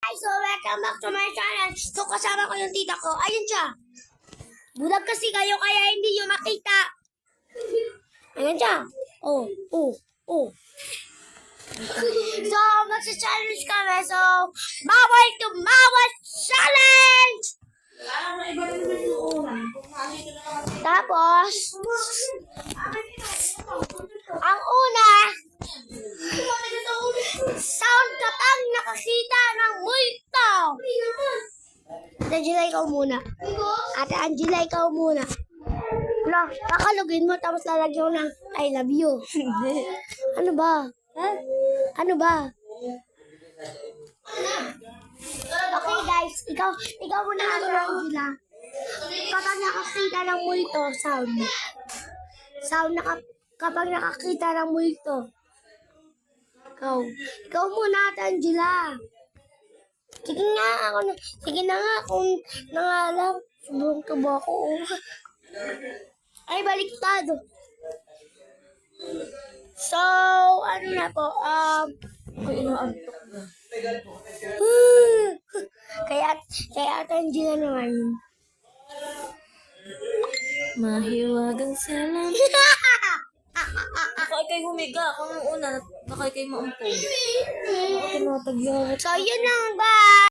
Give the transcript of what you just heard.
So, welcome back to my channel. So, kasama ko yung tita ko. Ayun siya. Bulag kasi kayo, kaya hindi nyo makita. Ayun siya. Oh. So, magsa-challenge kami. So, bawal to bawal challenge! Tapos, ang una, sound kapag nakakita ng multo. Ate Angela, ikaw muna. Ate Angela, ikaw muna. Wala, kakalugin mo tapos lalagyan mo ng I love you. Hindi. Ano ba? Ano ba? Okay guys, ikaw muna Ate Angela. Kapag nakakita ng multo, sound. Sound kapag nakakita ng multo. Ikaw muna Ate Angela. Sige na nga kung nangalang. Subong ka ba ako? Ay, baliktad. So, ano na po, Ay, inaantok na. kaya Ate Angela naman. Mahiwagang salam. Baka ikay humiga. Ako nang una. Baka ikay maumpog. Ako tinatagyan. So, yun lang ba?